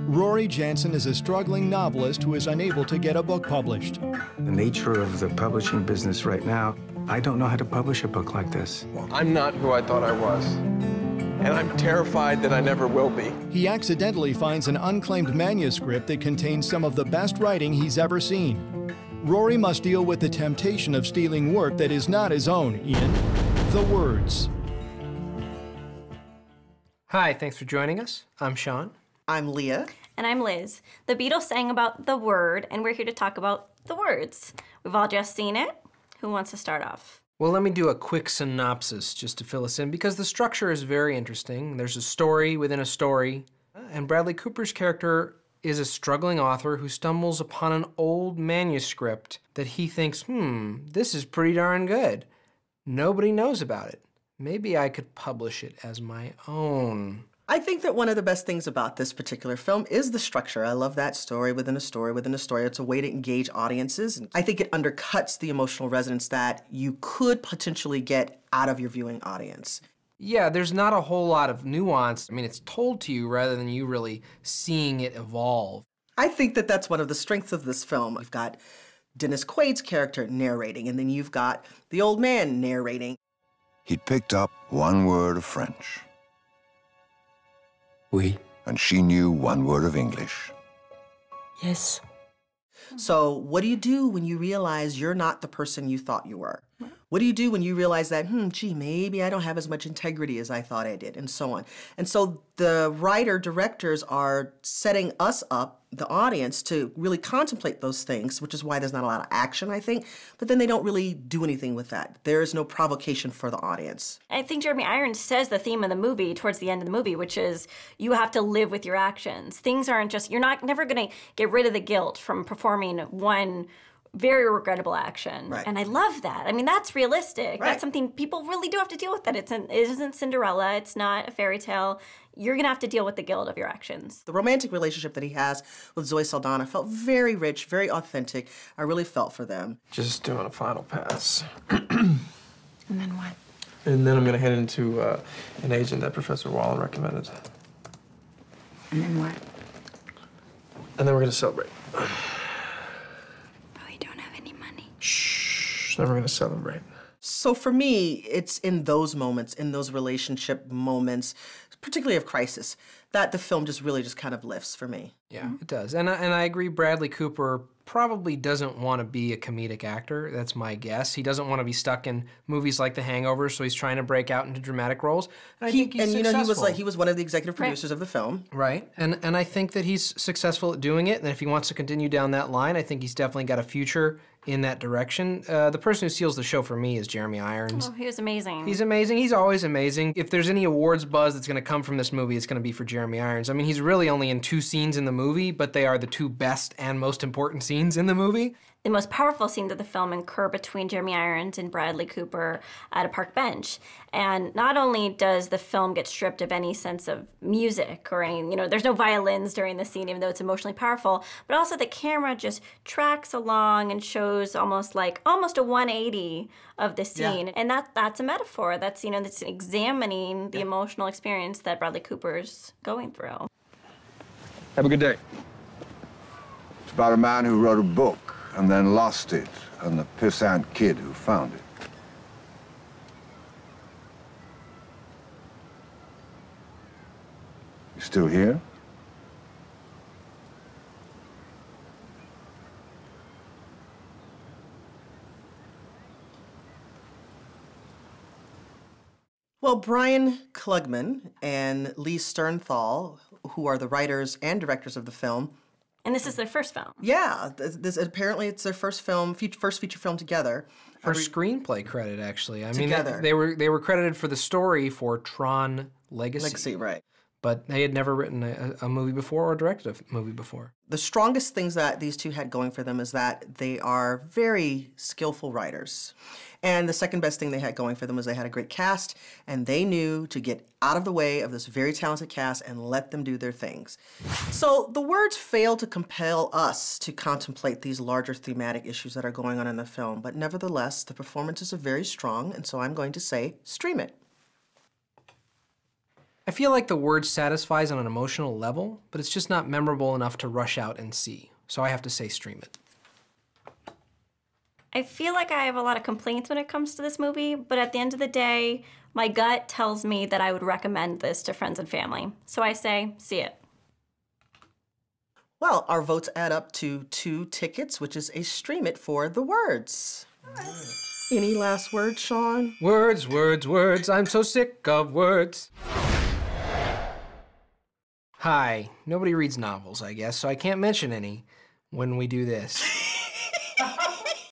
Rory Jansen is a struggling novelist who is unable to get a book published. The nature of the publishing business right now, I don't know how to publish a book like this. I'm not who I thought I was, and I'm terrified that I never will be. He accidentally finds an unclaimed manuscript that contains some of the best writing he's ever seen. Rory must deal with the temptation of stealing work that is not his own in The Words. Hi, thanks for joining us. I'm Sean. I'm Leah. And I'm Liz. The Beatles sang about the word, and we're here to talk about the words. We've all just seen it. Who wants to start off? Well, let me do a quick synopsis just to fill us in, because the structure is very interesting. There's a story within a story, and Bradley Cooper's character is a struggling author who stumbles upon an old manuscript that he thinks, this is pretty darn good. Nobody knows about it. Maybe I could publish it as my own. I think that one of the best things about this particular film is the structure. I love that story within a story within a story. It's a way to engage audiences. I think it undercuts the emotional resonance that you could potentially get out of your viewing audience. Yeah, there's not a whole lot of nuance. I mean, it's told to you rather than you really seeing it evolve. I think that that's one of the strengths of this film. You've got Dennis Quaid's character narrating, and then you've got the old man narrating. He'd picked up one word of French. Oui. And she knew one word of English. Yes. So what do you do when you realize you're not the person you thought you were? What do you do when you realize that, gee, maybe I don't have as much integrity as I thought I did, and so on. And so the writer-directors are setting us up, the audience, to really contemplate those things, which is why there's not a lot of action, I think. But then they don't really do anything with that. There is no provocation for the audience. I think Jeremy Irons says the theme of the movie towards the end of the movie, which is you have to live with your actions. Things aren't just, you're never going to get rid of the guilt from performing one very regrettable action. Right. And I love that. I mean, that's realistic. Right. That's something people really do have to deal with. That it isn't Cinderella. It's not a fairy tale. You're going to have to deal with the guilt of your actions. The romantic relationship that he has with Zoe Saldana felt very rich, very authentic. I really felt for them. Just doing a final pass. And then what? And then I'm gonna head into an agent that Professor Wilde recommended. And then what? And then we're gonna celebrate. But we don't have any money. Shh, then we're gonna celebrate. So for me, it's in those moments, in those relationship moments, particularly of crisis, that the film just really just kind of lifts for me. Yeah, it does. And I agree, Bradley Cooper probably doesn't want to be a comedic actor. That's my guess. He doesn't want to be stuck in movies like The Hangover, so he's trying to break out into dramatic roles. And I think he's successful. he was one of the executive producers of the film. Right, and I think that he's successful at doing it, and if he wants to continue down that line, I think he's definitely got a future in that direction. The person who steals the show for me is Jeremy Irons. Oh, he was amazing. He's amazing. He's always amazing. If there's any awards buzz that's going to come from this movie, it's going to be for Jeremy Irons. I mean, he's really only in 2 scenes in the movie, but they are the 2 best and most important scenes in the movie. The most powerful scenes of the film occur between Jeremy Irons and Bradley Cooper at a park bench. And not only does the film get stripped of any sense of music or any, there's no violins during the scene, even though it's emotionally powerful, but also the camera just tracks along and shows almost a 180 of the scene. Yeah. And that's a metaphor. That's, that's examining the emotional experience that Bradley Cooper's going through. Have a good day. It's about a man who wrote a book and then lost it, and the pissant kid who found it. You still here? Well, Brian Klugman and Lee Sternthal, who are the writers and directors of the film. And this is their first film. Yeah, apparently it's their first feature film together. First screenplay credit, actually. I mean, Together. they were credited for the story for Tron Legacy. Legacy, right. But they had never written a movie before or directed a movie before. The strongest things that these two had going for them is that they are very skillful writers. And the second best thing they had going for them was they had a great cast, and they knew to get out of the way of this very talented cast and let them do their things. So the words fail to compel us to contemplate these larger thematic issues that are going on in the film, but nevertheless, the performances are very strong, and so I'm going to say, stream it. I feel like The Word satisfies on an emotional level, but it's just not memorable enough to rush out and see. So I have to say stream it. I feel like I have a lot of complaints when it comes to this movie, but at the end of the day, my gut tells me that I would recommend this to friends and family. So I say, see it. Well, our votes add up to 2 tickets, which is a stream it for The Words. Any last words, Sean? Words, words, words. I'm so sick of words. Hi. Nobody reads novels, I guess, so I can't mention any when we do this.